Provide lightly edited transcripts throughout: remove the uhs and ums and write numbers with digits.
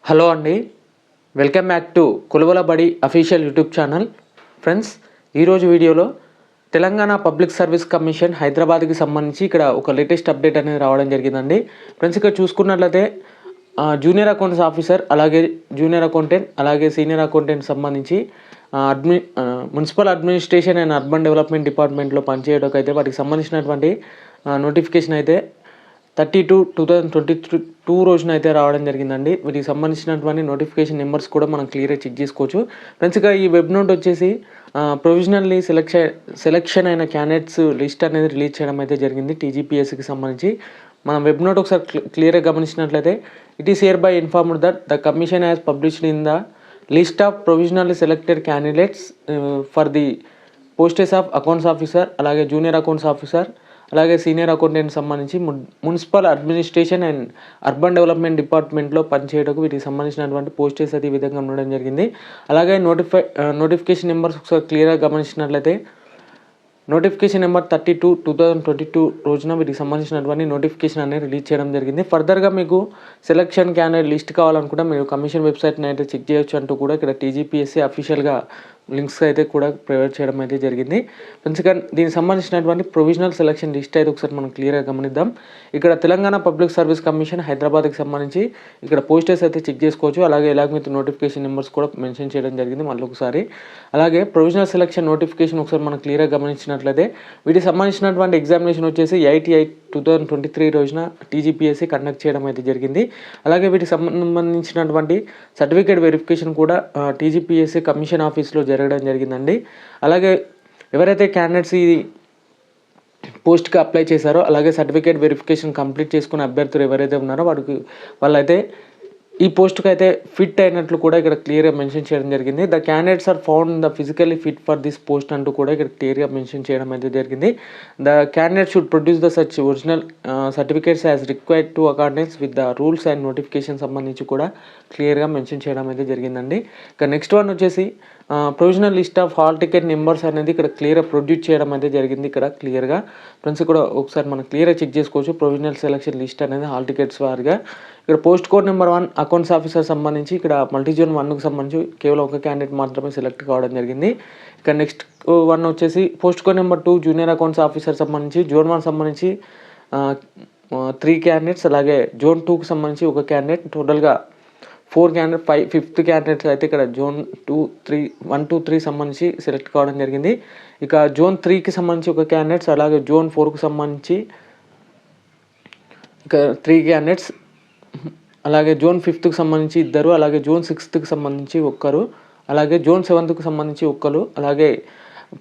Hello అండి, welcome back to కొలువల బడి official YouTube channel. Friends, ఈరోజు వీడియోలో తెలంగాణ పబ్లిక్ సర్వీస్ కమిషన్ హైదరాబాద్కి సంబంధించి ఇక్కడ ఒక లేటెస్ట్ అప్డేట్ అనేది రావడం జరిగిందండి. ఫ్రెండ్స్, ఇక్కడ చూసుకున్నట్లయితే జూనియర్ అకౌంట్స్ ఆఫీసర్, అలాగే జూనియర్ అకౌంటెంట్, అలాగే సీనియర్ అకౌంటెంట్ సంబంధించి municipal administration and urban development డిపార్ట్మెంట్లో పనిచేయడానికి అయితే వాటికి సంబంధించినటువంటి నోటిఫికేషన్ అయితే 30/2/2022 రోజున అయితే రావడం జరిగిందండి. వీటికి సంబంధించినటువంటి నోటిఫికేషన్ నెంబర్స్ కూడా మనం క్లియర్గా చెక్ చేసుకోవచ్చు. ఫ్రెండ్స్గా ఈ వెబ్ నోట్ వచ్చేసి ప్రొవిజనల్లీ సెలెక్షన్ అయిన క్యాండిడేట్స్ లిస్ట్ అనేది రిలీజ్ చేయడం అయితే జరిగింది టీజీపీఎస్సీకి సంబంధించి. మనం వెబ్ నోట్ ఒకసారి క్లియర్గా గమనించినట్లయితే, it is here by informed that the commission has published in the list of provisionally selected candidates for the posts of accounts officer, అలాగే జూనియర్ అకౌంట్స్ ఆఫీసర్, అలాగే సీనియర్ అకౌంటెంట్ సంబంధించి municipal administration and urban development డిపార్ట్మెంట్లో పనిచేయడానికి వీటికి సంబంధించినటువంటి posts అది ఈ విధంగా ఉండడం జరిగింది. అలాగే నోటిఫికేషన్ నెంబర్స్ ఒకసారి క్లియర్గా గమనించినట్లయితే, నోటిఫికేషన్ నెంబర్ 32/2022 రోజున వీటికి సంబంధించినటువంటి నోటిఫికేషన్ అనేది రిలీజ్ చేయడం జరిగింది. ఫర్దర్గా మీకు సెలక్షన్ క్యాండిడేట్ లిస్ట్ కావాలనుకుంటే మీరు కమిషన్ వెబ్సైట్ని అయితే చెక్ చేయొచ్చు అంటూ కూడా ఇక్కడ టీజీపీఎస్సీ అఫీషియల్గా లింక్స్ అయితే కూడా ప్రొవైడ్ చేయడం అయితే జరిగింది. ఫ్రెండ్స్గా దీనికి సంబంధించినటువంటి ప్రొవిజనల్ సెలక్షన్ లిస్ట్ అయితే ఒకసారి మనం క్లియర్గా గమనిద్దాం. ఇక్కడ తెలంగాణ పబ్లిక్ సర్వీస్ కమిషన్ హైదరాబాద్కి సంబంధించి ఇక్కడ పోస్టర్స్ అయితే చెక్ చేసుకోవచ్చు. అలాగే ఎలాగ విత్ నోటిఫికేషన్ నెంబర్స్ కూడా మెన్షన్ చేయడం జరిగింది మళ్ళీ ఒకసారి. అలాగే ప్రొవిజనల్ సెలక్షన్ నోటిఫికేషన్ ఒకసారి మనం క్లియర్గా గమనించినట్లయితే, వీటికి సంబంధించినటువంటి ఎగ్జామినేషన్ వచ్చేసి 8/8/2023 రోజున టీజీపీఎస్సీ కండక్ట్ చేయడం అయితే జరిగింది. అలాగే వీటికి సంబంధించినటువంటి సర్టిఫికేట్ వెరిఫికేషన్ కూడా టీజీపీఎస్సీ కమిషన్ ఆఫీస్లో జరగడం జరిగిందండి. అలాగే ఎవరైతే క్యాండిడేట్స్ ఈ పోస్ట్కి అప్లై చేశారో, అలాగే సర్టిఫికేట్ వెరిఫికేషన్ కంప్లీట్ చేసుకున్న అభ్యర్థులు ఎవరైతే ఉన్నారో వాళ్ళైతే ఈ పోస్ట్కి అయితే ఫిట్ అయినట్లు కూడా ఇక్కడ క్లియర్గా మెన్షన్ చేయడం జరిగింది. The candidates are found the physically fit for this post అంటూ కూడా ఇక్కడ క్లియర్గా మెన్షన్ చేయడం అయితే జరిగింది. The candidate should produce the such original certificates as required to accordance with the rules and notification సంబంధించి కూడా క్లియర్గా మెన్షన్ చేయడం అయితే జరిగిందండి. ఇక నెక్స్ట్ వన్ వచ్చేసి provisional list of hall ticket numbers అనేది ఇక్కడ క్లియర్గా ప్రొడ్యూస్ చేయడం అయితే జరిగింది. ఇక్కడ క్లియర్గా ఫ్రెండ్స్ కూడా ఒకసారి మనం క్లియర్గా చెక్ చేసుకోవచ్చు. ప్రొవిజనల్ సెలక్షన్ లిస్ట్ అనేది హాల్ టికెట్స్ వారిగా ఇక్కడ post code number 1 accounts officer సంబంధించి ఇక్కడ మల్టీజోన్ 1కు సంబంధించి కేవలం ఒక క్యాండిడేట్ మాత్రమే సెలెక్ట్ కావడం జరిగింది. ఇక్కడ నెక్స్ట్ 1 వచ్చేసి post code number 2 junior accounts officer సంబంధించి జోన్ 1 సంబంధించి 3 క్యాండిడేట్స్, అలాగే జోన్ 2కి సంబంధించి ఒక క్యాండిడేట్, టోటల్గా 4 క్యాండిడేట్, 5th క్యాండిడేట్స్ అయితే ఇక్కడ జోన్ 1, 2, 3 సంబంధించి సెలెక్ట్ కావడం జరిగింది. ఇక జోన్ 3కి సంబంధించి ఒక క్యాండిడేట్స్, అలాగే జోన్ 4కు సంబంధించి ఇక 3 క్యాండిడేట్స్, అలాగే జోన్ 5థ్కి సంబంధించి 2, అలాగే జోన్ 6థ్కి సంబంధించి 1, అలాగే జోన్ 7థ్కి సంబంధించి 1, అలాగే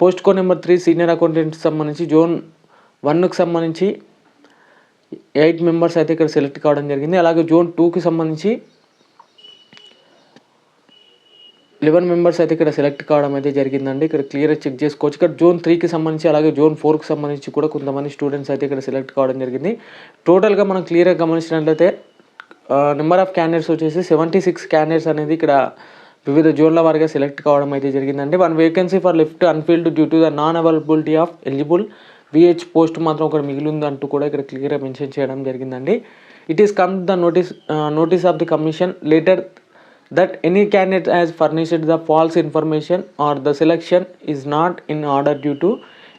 పోస్ట్ కోడ్ నెంబర్ 3 సీనియర్ అకౌంటెంట్కి సంబంధించి జోన్ 1కి సంబంధించి 8 మెంబర్స్ అయితే ఇక్కడ సెలెక్ట్ కావడం జరిగింది. అలాగే జోన్ 2కి సంబంధించి 11 మెంబర్స్ అయితే ఇక్కడ సెలెక్ట్ కావడం అయితే జరిగిందండి. ఇక్కడ క్లియర్గా చెక్ చేసుకోవచ్చు. ఇక్కడ జోన్ 3కి సంబంధించి, అలాగే జోన్ 4కి సంబంధించి కూడా కొంతమంది స్టూడెంట్స్ అయితే ఇక్కడ సెలెక్ట్ కావడం జరిగింది. టోటల్గా మనం క్లియర్గా గమనించినట్లయితే నెంబర్ ఆఫ్ క్యాండిడేట్స్ వచ్చేసి 76 క్యాండిడేట్స్ అనేది ఇక్కడ వివిధ జోన్ల వారిగా సెలెక్ట్ కావడం అయితే జరిగిందండి. 1 vacancy for left unfilled due to the non availability of eligible VH post మాత్రం ఒకటి మిగిలి ఉంది అంటూ కూడా ఇక్కడ క్లియర్గా మెన్షన్ చేయడం జరిగిందండి. It is come the notice of the commission later that any candidate has furnished the false information or the selection is not in order due to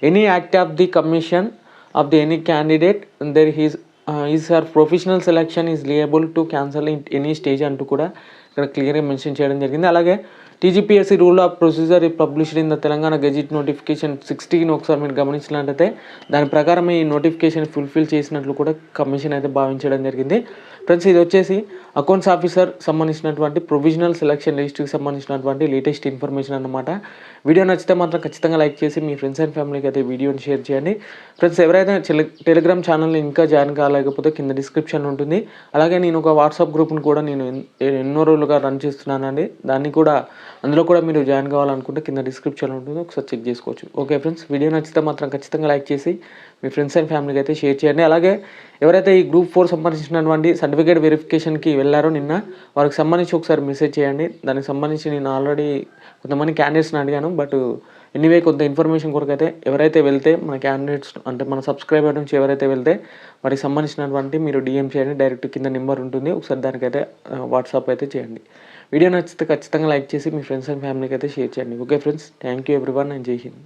any act of the commission of the any candidate, and there his or professional selection is liable to cancel in any stage అంటూ కూడా ఇక్కడ క్లియర్గా mention చేయడం జరిగింది. అలాగే TGPSC rule of procedure published in the Telangana gazette notification 16 ఒకసారి మీరు గమనించినట్లయితే దాని ప్రకారం ఈ నోటిఫికేషన్ ఫుల్ఫిల్ చేసినట్లు కూడా కమిషన్ అయితే భావించడం జరిగింది. ఫ్రెండ్స్, ఇది వచ్చేసి అకౌంట్స్ ఆఫీసర్ సంబంధించినటువంటి ప్రొవిజనల్ సెలక్షన్ లిస్ట్కి సంబంధించినటువంటి లేటెస్ట్ ఇన్ఫర్మేషన్ అన్నమాట. వీడియో నచ్చితే మాత్రం ఖచ్చితంగా లైక్ చేసి మీ ఫ్రెండ్స్ అండ్ ఫ్యామిలీకి అయితే వీడియోని షేర్ చేయండి. ఫ్రెండ్స్, ఎవరైతే టెలిగ్రామ్ ఛానల్ని ఇంకా జాయిన్ కాలేకపోతే కింద డిస్క్రిప్షన్ ఉంటుంది. అలాగే నేను ఒక వాట్సాప్ గ్రూప్ని కూడా నేను ఎన్నో రోజులుగా రన్ చేస్తున్నానండి. అందులో కూడా మీరు జాయిన్ కావాలనుకుంటే కింద డిస్క్రిప్షన్ ఉంటుంది, ఒకసారి చెక్ చేసుకోవచ్చు. ఓకే ఫ్రెండ్స్, వీడియో నచ్చితే మాత్రం ఖచ్చితంగా లైక్ చేసి మీ ఫ్రెండ్స్ అండ్ ఫ్యామిలీకి అయితే షేర్ చేయండి. అలాగే ఎవరైతే ఈ గ్రూప్ 4 సంబంధించినటువంటి సర్టిఫికేట్ వెరిఫికేషన్కి వెళ్ళారో నిన్న, వారికి సంబంధించి ఒకసారి మెసేజ్ చేయండి. దానికి సంబంధించి నేను ఆల్రెడీ కొంతమంది క్యాండిడేట్స్ని అడిగాను, బట్ ఎనీవే కొంత ఇన్ఫర్మేషన్ కొరకైతే ఎవరైతే వెళ్తే మన క్యాండిడేట్స్ అంటే మన సబ్స్క్రైబర్ నుంచి ఎవరైతే వెళ్తే వారికి సంబంధించినటువంటి మీరు డీఎం చేయండి. డైరెక్ట్ కింద నెంబర్ ఉంటుంది. ఒకసారి దానికైతే వాట్సాప్ అయితే చేయండి. వీడియో నచ్చితే ఖచ్చితంగా లైక్ చేసి మీ ఫ్రెండ్స్ అండ్ ఫ్యామిలీకి అయితే షేర్ చేయండి. Okay friends, thank you everyone and జై హింద్.